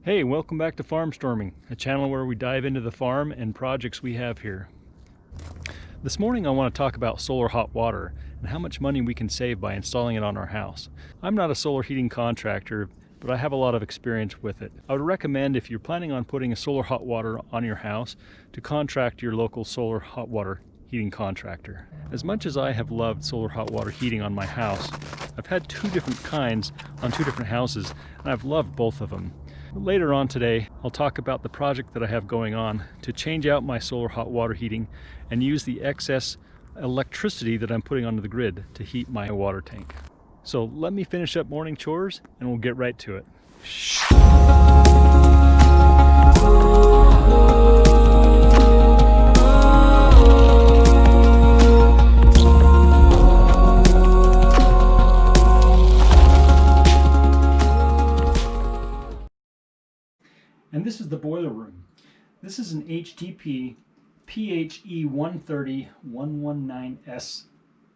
Hey, welcome back to Farmstorming, a channel where we dive into the farm and projects we have here. This morning I want to talk about solar hot water and how much money we can save by installing it on our house. I'm not a solar heating contractor, but I have a lot of experience with it. I would recommend, if you're planning on putting a solar hot water on your house, to contract your local solar hot water heating contractor. As much as I have loved solar hot water heating on my house, I've had two different kinds on two different houses, and I've loved both of them. Later on today, I'll talk about the project that I have going on to change out my solar hot water heating and use the excess electricity that I'm putting onto the grid to heat my water tank. So let me finish up morning chores and we'll get right to it. And this is the boiler room. This is an HTP PHE 130-119S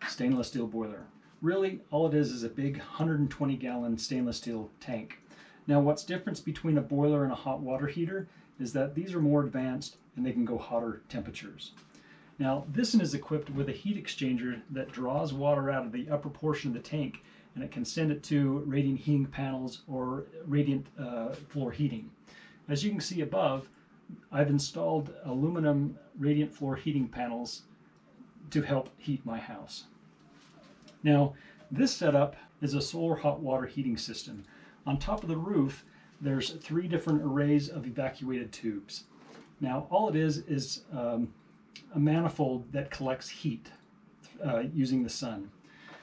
stainless steel boiler. Really, all it is a big 120 gallon stainless steel tank. Now, what's different between a boiler and a hot water heater is that these are more advanced and they can go hotter temperatures. Now, this one is equipped with a heat exchanger that draws water out of the upper portion of the tank, and it can send it to radiant heating panels or radiant floor heating. As you can see above, I've installed aluminum radiant floor heating panels to help heat my house. Now, this setup is a solar hot water heating system. On top of the roof, there's 3 different arrays of evacuated tubes. Now, all it is a manifold that collects heat using the sun.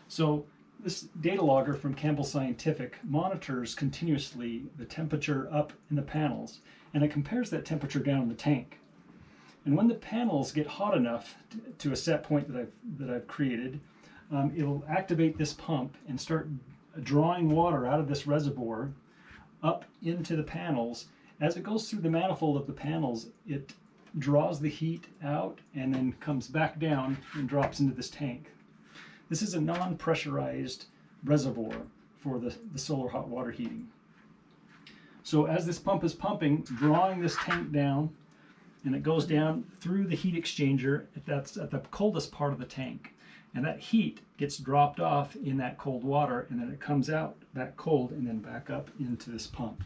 So this Datalogger from Campbell Scientific monitors continuously the temperature up in the panels, and it compares that temperature down in the tank. And when the panels get hot enough to a set point that I've created, it'll activate this pump and start drawing water out of this reservoir up into the panels. As it goes through the manifold of the panels, it draws the heat out and then comes back down and drops into this tank. This is a non-pressurized reservoir for the solar hot water heating. So as this pump is pumping, it's drawing this tank down, and it goes down through the heat exchanger that's at the coldest part of the tank. And that heat gets dropped off in that cold water, and then it comes out back cold and then back up into this pump.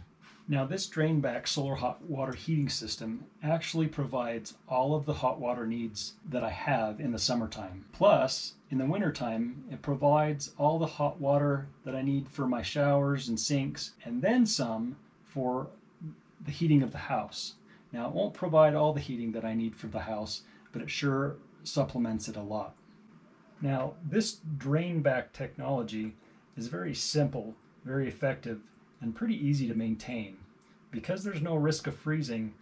Now, this drain back solar hot water heating system actually provides all of the hot water needs that I have in the summertime. Plus, in the wintertime, it provides all the hot water that I need for my showers and sinks, and then some for the heating of the house. Now, it won't provide all the heating that I need for the house, but it sure supplements it a lot. Now, this drain back technology is very simple, very effective, and pretty easy to maintain. Because there's no risk of freezing,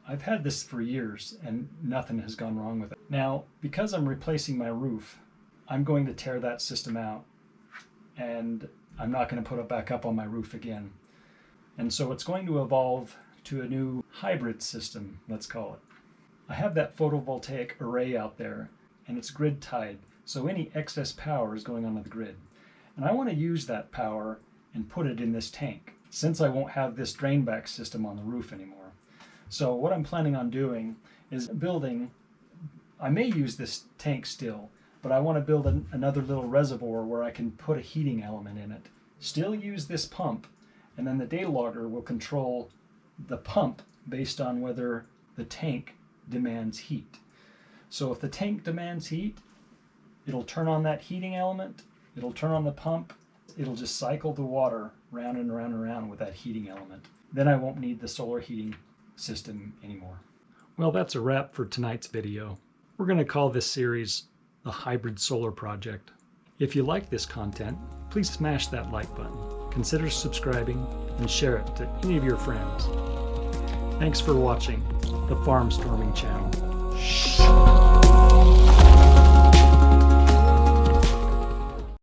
I've had this for years and nothing has gone wrong with it. Now, because I'm replacing my roof, I'm going to tear that system out, and I'm not going to put it back up on my roof again. And so it's going to evolve to a new hybrid system, let's call it. I have that photovoltaic array out there, and it's grid tied, so any excess power is going onto the grid. And I want to use that power and put it in this tank, since I won't have this drain back system on the roof anymore. So what I'm planning on doing is I may use this tank still, but I want to build another little reservoir where I can put a heating element in it. Still use this pump, and then the Datalogger will control the pump based on whether the tank demands heat. So if the tank demands heat, it'll turn on that heating element, it'll turn on the pump, it'll just cycle the water round and round and round with that heating element. Then I won't need the solar heating system anymore. Well, that's a wrap for tonight's video. We're going to call this series the Hybrid Solar Project. If you like this content, please smash that like button. Consider subscribing and share it to any of your friends. Thanks for watching the Farmstorming channel.